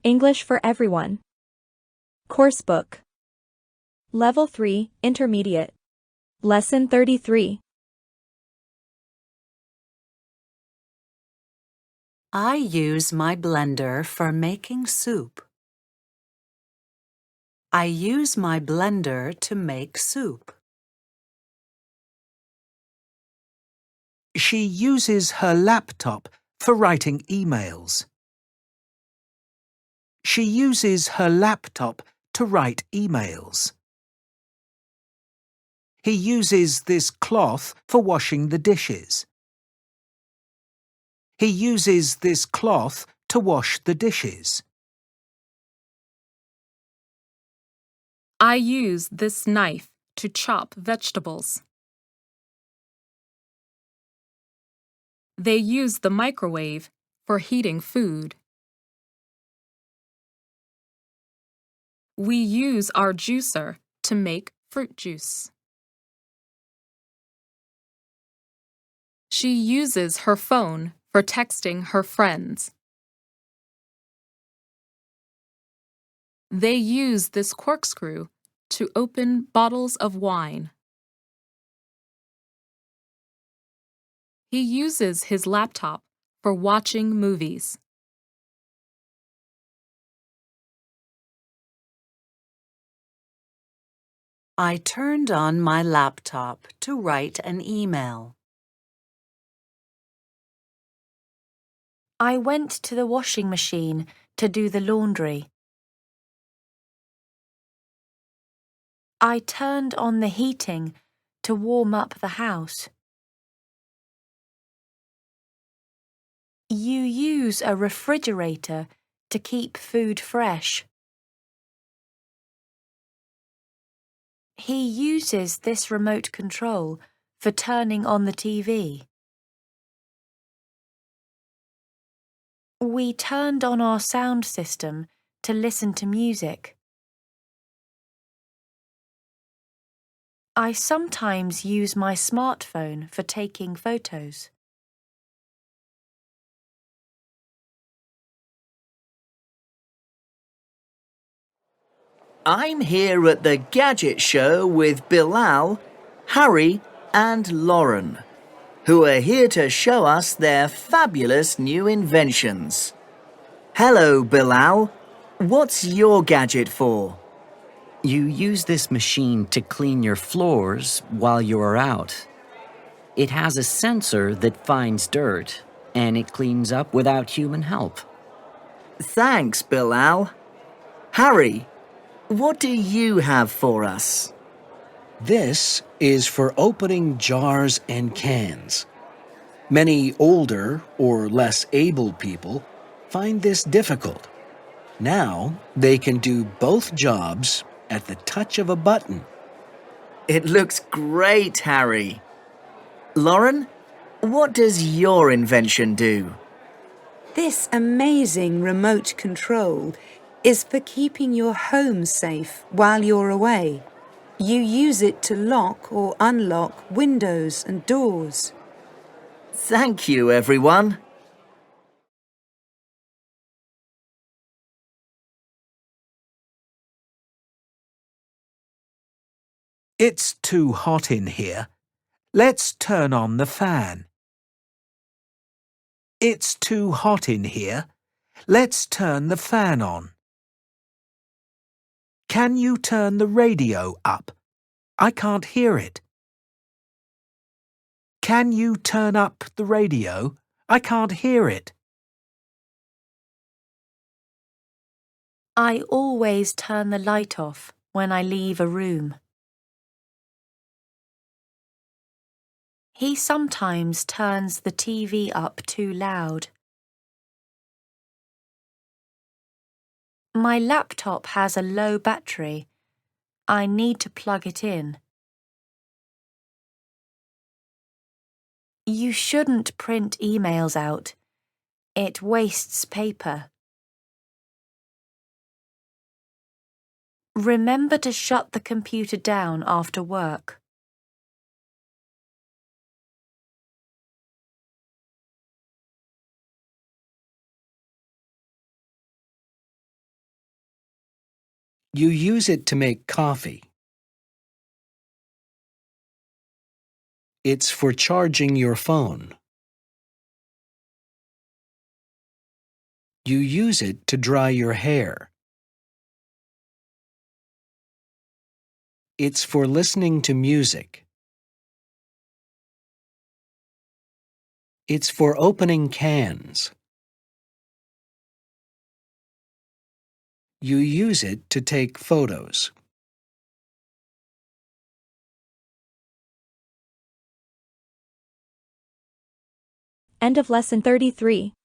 English for Everyone. Coursebook. Level 3, Intermediate. Lesson 33. I use my blender for making soup. I use my blender to make soup. She uses her laptop for writing emails. She uses her laptop to write emails. He uses this cloth for washing the dishes. He uses this cloth to wash the dishes. I use this knife to chop vegetables. They use the microwave for heating food. We use our juicer to make fruit juice. She uses her phone for texting her friends. They use this corkscrew to open bottles of wine. He uses his laptop for watching movies. I turned on my laptop to write an email. I went to the washing machine to do the laundry. I turned on the heating to warm up the house. You use a refrigerator to keep food fresh. He uses this remote control for turning on the TV. We turned on our sound system to listen to music. I sometimes use my smartphone for taking photos. I'm here at the Gadget show with Bilal, Harry and Lauren, who are here to show us their fabulous new inventions. Hello, Bilal. What's your gadget for? You use this machine to clean your floors while you are out. It has a sensor that finds dirt, and it cleans up without human help. Thanks, Bilal. Harry, what do you have for us? This is for opening jars and cans. Many older or less able people find this difficult. Now they can do both jobs at the touch of a button. It looks great, Harry. Lauren, what does your invention do? This amazing remote control is for keeping your home safe while you're away. You use it to lock or unlock windows and doors. Thank you, everyone. It's too hot in here. Let's turn on the fan. It's too hot in here. Let's turn the fan on. Can you turn the radio up? I can't hear it. Can you turn up the radio? I can't hear it. I always turn the light off when I leave a room. He sometimes turns the TV up too loud. My laptop has a low battery. I need to plug it in. You shouldn't print emails out. It wastes paper. Remember to shut the computer down after work. You use it to make coffee. It's for charging your phone. You use it to dry your hair. It's for listening to music. It's for opening cans. You use it to take photos. End of lesson 33.